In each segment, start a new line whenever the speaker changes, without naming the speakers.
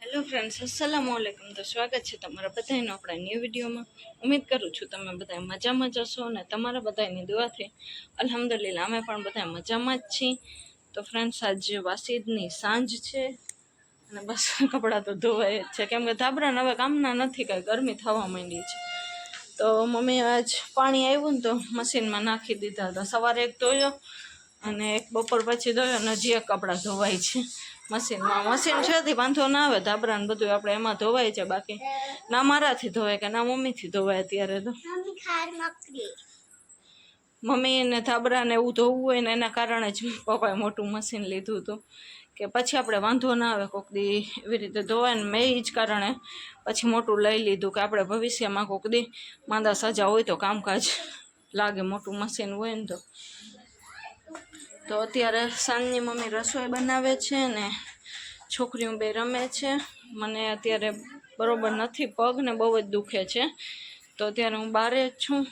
Hello friends अस्सलाम वालेकुम। तो स्वागत है तमारा बधाईनो अपना न्यू विडियो में। उम्मीद करूँ छूँ तमे बधाई मजामां ज हशो ने तमारा बधाईनी दुआथी अल्हम्दुलिल्लाह अमे पण बधाई मजामां ज छीए। तो फ्रेंड्स आज वासीदनी सांज छे अने बस कपड़ा तो धोवाय ज छे केम के धाबरा हवे कामना नथी, कांई गर्मी थवा मांडी छे। तो मम्मी आज पाणी आव्युं ने तो मशीन में नाखी दीधा हता। सवारे एक धोयो अने एक बपोर पछी धोयो अने हजी एक कपड़ा धोवाय छे मशीन में। मशीन छे वांधो ना आवे, धाबरा ने बधुं आपणे एमां धोवाय छे, बाकी ना माराथी धोवाय के ना मम्मी थी धोवाय। अत्यारे तो मम्मी ने धाबरा ने एवुं धोवुं होय ने एना कारणे ज पप्पाए मोटुं मशीन लीधुं हतुं के पछी आपणे वांधो ना आवे, कोक दी एवी रीते धोवाय ने मैं ई ज कारणे पछी मोटुं लई लीधुं के आपणे भविष्यमां कोक दी मांदा सजा होय तो कामकाज लागे, मोटुं मशीन होय ने तो अत्यारे सांजनी मम्मी रसोई बनावे छे ने छोकरीओ बे रमे छे। मने अत्यारे बरोबर नथी, पग ने बहु ज दुखे छे तो अत्यारे हूँ बारे ज छूं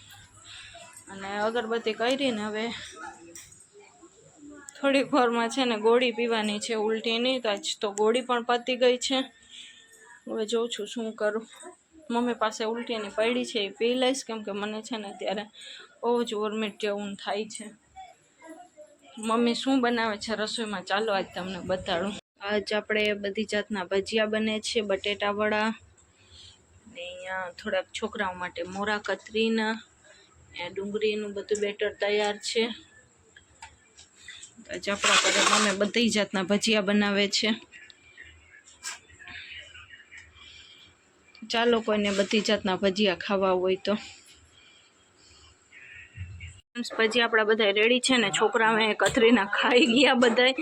अने अगरबत्ती करी ने हवे थोड़ीक वारमां छे ने गोળી पीवानी छे उल्टीनी। तो आज तो गोળી पण पती गई छे। हवे जोउं छुं शुं करूं। मम्मी पासे उल्टीनी पड़ी छे ए पी लईश केम के मने छे ने अत्यारे बहु ज वोमिट जेवुं थाय छे। मम्मी शुं बनावे छे रसोईमां चालो आज तमने बताडुं। आज आपणे बधी जातना भजिया बने छे, बटेटावाळा ने अहींया थोड़ाक छोकराओ माटे मोरा कतरीना डુંગળીનું બધું બેટર તૈયાર છે। आज આપણા ઘરે મમ્મી બધી જાતના ભજીયા બનાવે છે। ચાલો કોઈને બધી જાતના ભજીયા ખાવા હોય તો। ભજીયા આપણા બધા રેડી છે ને, છોકરાઓએ કતરીના ખાઈ ગયા બધાય,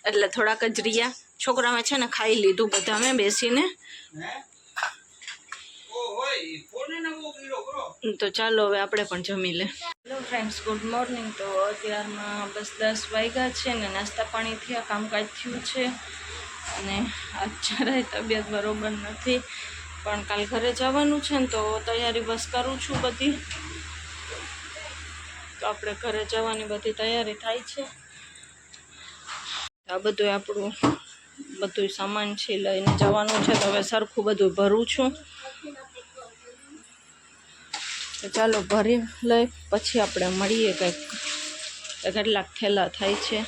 એટલે થોડાક જ રહ્યા। છોકરાઓએ છે ને ખાઈ લીધું બધામે બેસીને। तो चलो हवे आपणे पण जमी ले। Hello friends, good morning. तो अत्यारमा बस 10 वाग्या छे ने नास्ता पाणी थया, कामकाज थयुं छे अने आज જરાય तबियत बरोबर नथी, पण काल घरे जवानुं छे ने तो तैयारी बस करूं छुं बधी। तो आपणे घरे जवानी बधी तैयारी थाय छे। आ बधुं आपणुं बधुं सामान छे लईने जवानुं छे, तो हवे सरखुं बधुं भरूं छुं। तो चलो भरी लई पछी आपणे मळीए कंईक કેટલાક થેલા થાય છે।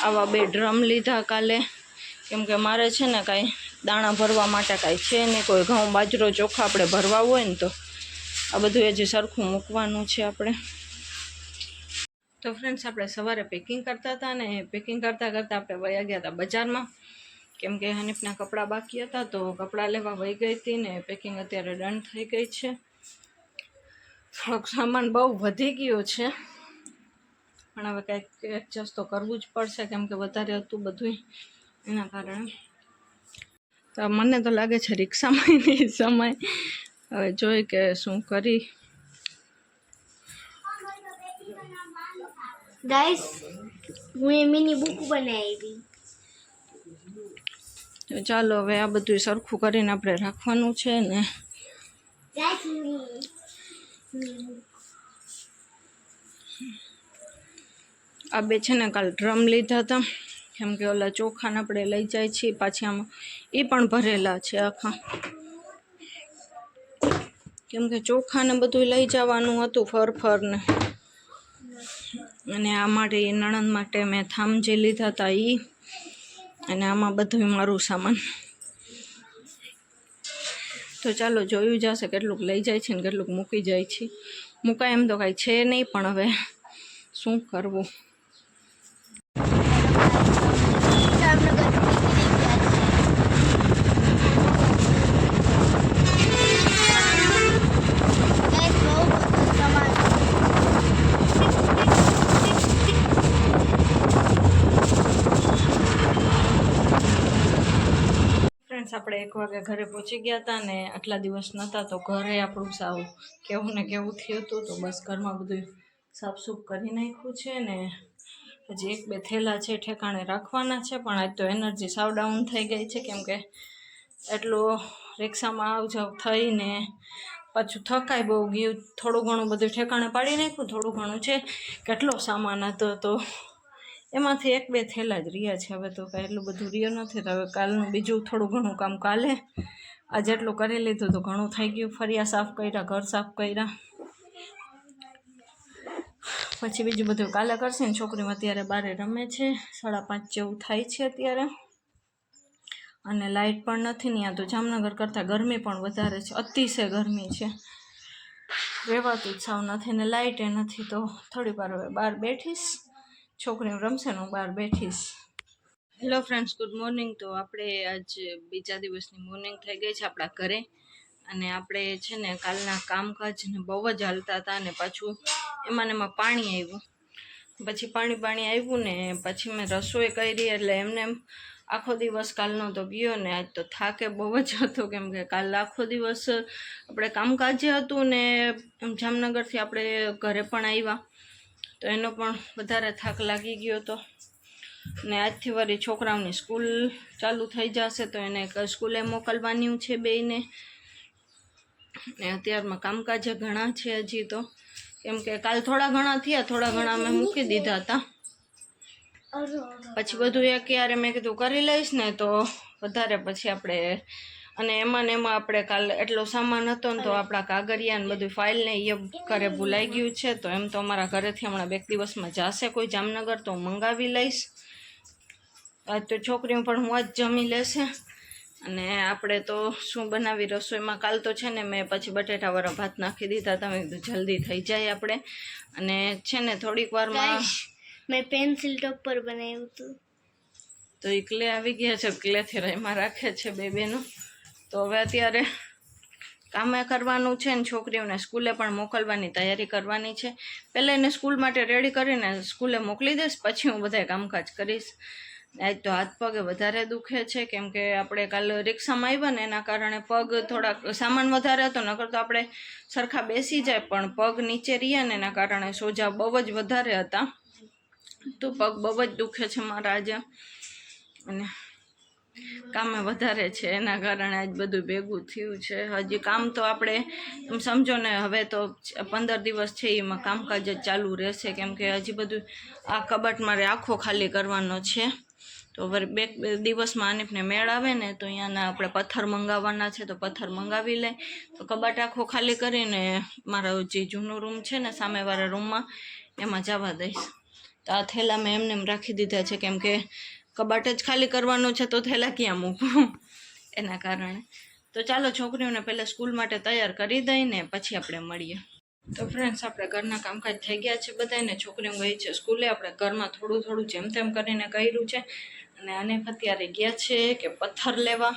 આવા બે ડ્રમ લીધા કાલે, કેમ કે મારે છે ને કાંઈ દાણા ભરવા માટે કાંઈ છે નહીં, કોઈ ઘઉં બાજરો ચોખા આપણે ભરવા હોય ને તો આ બધું હજી સરખું મૂકવાનું છે આપણે। તો ફ્રેન્ડ્સ આપણે સવારે પેકિંગ કરતા હતા ને પેકિંગ કરતાં કરતાં આપણે વયા ગયા હતા બજારમાં, કેમ કે હનીફના કપડાં બાકી હતા તો કપડાં લેવા વહી ગઈ હતી ને પેકિંગ અત્યારે ડન થઈ ગઈ છે। થોડોક સામાન બહુ વધી ગયો છે પણ હવે કંઈક એડજસ્ટ તો કરવું જ પડશે, કેમ કે વધારે હતું બધું એના કારણે। તો મને તો લાગે છે રિક્ષામાં નહીં સમય, હવે જોઈ કે શું કરી।
गाइस હું મિની બુક બનાવી।
તો ચાલો હવે આ બધું સરખું કરીને આપણે રાખવાનું છે ને।
गाइस
આ બે છે ને કાલ ડ્રમ લીધા હતા, કેમ કે ઓલા ચોખાને આપણે લઈ જાય છીએ પાછી આમાં એ પણ ભરેલા છે આખા, કેમ કે ચોખાને બધું લઈ જવાનું હતું ફરફરને। અને આ માટે એ નણંદ માટે મેં થામ જે લીધા હતા એ, અને આમાં બધું મારું સામાન। તો ચાલો જોયું જશે કેટલુંક લઈ જાય છે ને કેટલુંક મૂકી જાય છે। મૂકાય એમ તો કાંઈ છે નહીં, પણ હવે શું કરવું। આપણે 1 વાગે ઘરે પહોંચી ગયા હતા ને આટલા દિવસ નહોતા તો ઘરે આપણું સાવ કેવું ને કેવું થયું હતું। તો બસ ઘરમાં બધું સાફસૂફ કરી નાખ્યું છે ને હજી 1-2 થેલા છે ઠેકાણે રાખવાના છે, પણ આજ તો એનર્જી સાવ ડાઉન થઈ ગઈ છે, કેમ કે એટલું રિક્ષામાં આવ જાવ થઈને પાછું થકાઈ બહુ ગયું। થોડું ઘણું બધું ઠેકાણે પાડી નાખ્યું, થોડું ઘણું છે, કેટલો સામાન હતો તો એમાંથી 1-2 થેલા જ રહ્યા છે. હવે તો કાંઈ એટલું બધું રહ્યું નથી. તો હવે કાલનું બીજું થોડું ઘણું કામ કાલે આજે એટલું કરી લીધું તો ઘણું થઈ ગયું. ફરિયા સાફ કર્યા, ઘર સાફ કર્યા, પછી બીજું બધું કાલે કરશે ને. છોકરીમાં અત્યારે બારે રમે છે, 5:30 જેવું થાય છે અત્યારે, અને લાઇટ પણ નથી. ત્યાં તો જામનગર કરતાં ગરમી પણ વધારે છે, અતિશય ગરમી છે, રહેવાતું જ સાવ નથી ને લાઇટે નથી. તો થોડી વાર હવે બહાર બેઠીશ, છોકરીઓ રમશે ને હું બહાર બેઠીશ. Hello friends, good morning. તો આપણે આજ બીજા દિવસની મોર્નિંગ થઈ ગઈ છે આપણા ઘરે, અને આપણે છે ને કાલના કામકાજને બહુ જ હાલતા હતા, અને પાછું એમાં પાણી આવ્યું. પછી પાણી આવ્યું ને પછી મેં રસોઈ કરી, એટલે એમને એમ આખો દિવસ કાલનો તો ગયો ને. આજ તો થાકે બહુ જ હતો, કેમ કે કાલ આખો દિવસ આપણે કામકાજે હતું ને જામનગરથી આપણે ઘરે પણ આવ્યા, તો એનો પણ વધારે થાક લાગી ગયો હતો. ને આજથી વળી છોકરાઓની સ્કૂલ ચાલુ થઈ જશે, તો એને સ્કૂલે મોકલવાની છે બેયને. ને અત્યારમાં કામકાજે ઘણા છે હજી તો, કેમ કે કાલ થોડા ઘણા થયા, થોડા ઘણા મેં મૂકી દીધા હતા. પછી બધું એક યારે મેં કીધું કરી લઈશ ને તો વધારે પછી આપણે, અને એમાં ને એમાં આપણે કાલ એટલો સામાન હતો ને, તો આપણા કાગળિયા ને બધું ફાઇલ ને એ ઘરે ભૂલાઈ ગયું છે. તો એમ તો અમારા ઘરેથી હમણાં 2 દિવસમાં જશે કોઈ જામનગર, તો મંગાવી લઈશ. આજ તો છોકરીઓ પણ હું જ જમી લેશે. અને આપણે તો શું બનાવી રસોઈમાં કાલ તો છે ને મેં પછી બટેટાવાળા ભાત નાખી દીધા હતા. મેં કીધું જલ્દી થઈ જાય આપણે, અને છે ને થોડીક વારમાં
મેં પેન્સિલ ટોપર બનાવ્યું હતું.
તો એ ક્લે આવી ગયા છે, ક્લેથી એમાં રાખે છે બેનું. તો હવે અત્યારે કામે કરવાનું છે ને છોકરીઓને સ્કૂલે પણ મોકલવાની તૈયારી કરવાની છે. પહેલાં એને સ્કૂલ માટે રેડી કરીને સ્કૂલે મોકલી દઈશ, પછી હું બધા કામકાજ કરીશ. આજ તો હાથ પગે વધારે દુખે છે, કેમ કે આપણે કાલ રિક્ષામાં આવ્યા ને એના કારણે પગ થોડાક, સામાન વધારે હતો, નકર તો આપણે સરખા બેસી જાય, પણ પગ નીચે રહ્યા ને એના કારણે સોજા બહુ જ વધારે હતા, તો પગ બહુ જ દુખે છે મારા આજે. અને કામે વધારે છે એના કારણે આજ બધું ભેગું થયું છે. હજી કામ તો આપણે એમ સમજો ને, હવે તો 15 દિવસ છે એમાં કામકાજ જ ચાલુ રહેશે, કેમ કે હજી બધું આ કબાટ મારે આખો ખાલી કરવાનો છે. તો હવે 2 દિવસમાં આનીપને મેળ આવે ને, તો અહીંયાના આપણે પથ્થર મંગાવવાના છે, તો પથ્થર મંગાવી લઈ, તો કબાટ આખો ખાલી કરીને મારો જે જૂનો રૂમ છે ને સામેવાળા રૂમમાં એમાં જવા દઈશ. તો આ થેલા મેં એમને એમ રાખી દીધા છે, કેમ કે કબાટ જ ખાલી કરવાનું છે, તો થેલા ક્યાં મૂકવું એના કારણે. તો ચાલો છોકરીઓને પહેલાં સ્કૂલ માટે તૈયાર કરી દઈને પછી આપણે મળીએ. તો ફ્રેન્ડ્સ, આપણે ઘરના કામકાજ થઈ ગયા છે બધાને, છોકરીઓ ગઈ છે સ્કૂલે. આપણે ઘરમાં થોડું થોડું જેમ તેમ કરીને કર્યું છે, અને આને અત્યારે ગયા છે કે પથ્થર લેવા.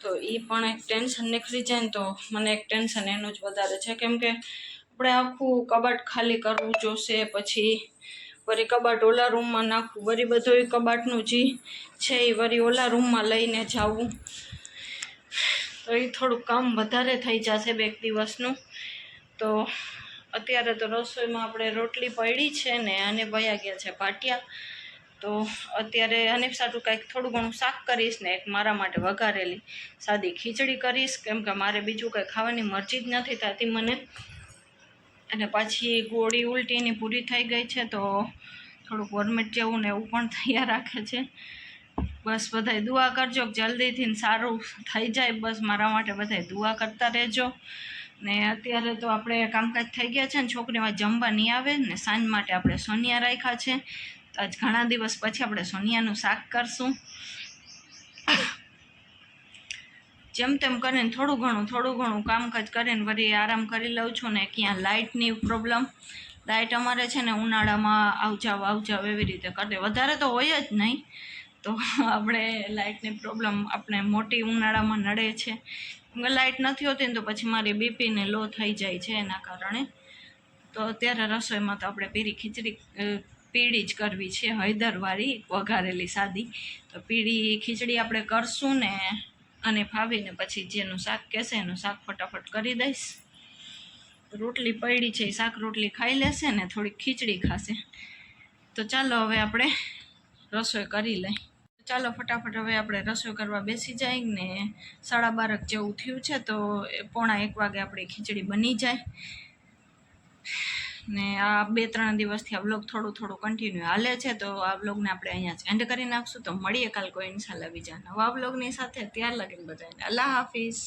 તો એ પણ એક ટેન્શન નીકળી જાય ને, તો મને એક ટેન્શન એનું જ વધારે છે, કેમ કે આપણે આખું કબાટ ખાલી કરવું જોશે, પછી વળી કબાટ ઓલા રૂમમાં નાખવું, વળી બધું કબાટનું જે છે એ વળી ઓલા રૂમમાં લઈને જવું, તો એ થોડુંક કામ વધારે થઈ જશે 2 દિવસનું. તો અત્યારે તો રસોઈમાં આપણે રોટલી પડી છે ને આને વયા ગયા છે પાટિયા. તો અત્યારે આને સારું કાંઈક થોડું ઘણું શાક કરીશ ને એક મારા માટે વઘારેલી સાદી ખીચડી કરીશ, કેમ કે મારે બીજું કંઈ ખાવાની મરજી જ નથી થતી મને. અને પાછી ગોળી ઉલટીની પૂરી થઈ ગઈ છે, તો થોડુંક વોમિટ જેવું ને એવું પણ થયા રાખે છે. બસ બધાય દુઆ કરજો કે જલ્દીથી સારું થઈ જાય, બસ મારા માટે બધાય દુઆ કરતા રહેજો. ને અત્યારે તો આપણે કામકાજ થઈ ગયા છે ને, છોકરીમાં જમવા નહીં આવે ને, સાંજ માટે આપણે સોનિયા રાખ્યા છે. તો આજ ઘણા દિવસ પછી આપણે સોનિયાનું શાક કરશું. જેમ તેમ કરીને થોડું ઘણું કામકાજ કરીને વળી આરામ કરી લઉં છું. ને ક્યાં લાઇટની પ્રોબ્લેમ, લાઇટ અમારે છે ને ઉનાળામાં આવજાવ એવી રીતે કરતી, વધારે તો હોય જ નહીં. તો આપણે લાઇટની પ્રોબ્લેમ આપણે મોટી ઉનાળામાં નડે છે. લાઇટ નથી હોતી ને તો પછી મારી બીપીને લો થઈ જાય છે એના કારણે. તો અત્યારે રસોઈમાં તો આપણે પીળી જ કરવી છે, હળદરવાળી વઘારેલી સાદી. તો પીળી ખીચડી આપણે કરશું ને, અને ફાવીને પછી જેનું શાક કહેશે એનું શાક ફટાફટ કરી દઈશ. રોટલી પડી છે, શાક રોટલી ખાઈ લેશે ને થોડીક ખીચડી ખાશે. તો ચાલો હવે આપણે રસોઈ કરી લઈ. ચાલો ફટાફટ હવે આપણે રસોઈ કરવા બેસી જાય ને. 12:30 જેવું થયું છે, તો 1:45 વાગે આપણી ખીચડી બની જાય. ને આ 2-3 દિવસથી આ બ્લોગ થોડું કન્ટિન્યુ હાલે છે, તો આ બ્લોગને આપણે અહીંયા જ એન્ડ કરી નાખશું. તો મળીએ કાલ કોઈ ઇન્શાલ્લાહ બીજા નવા બ્લોગની સાથે. ત્યાર લગીને બધાને અલ્લાહ હાફિઝ.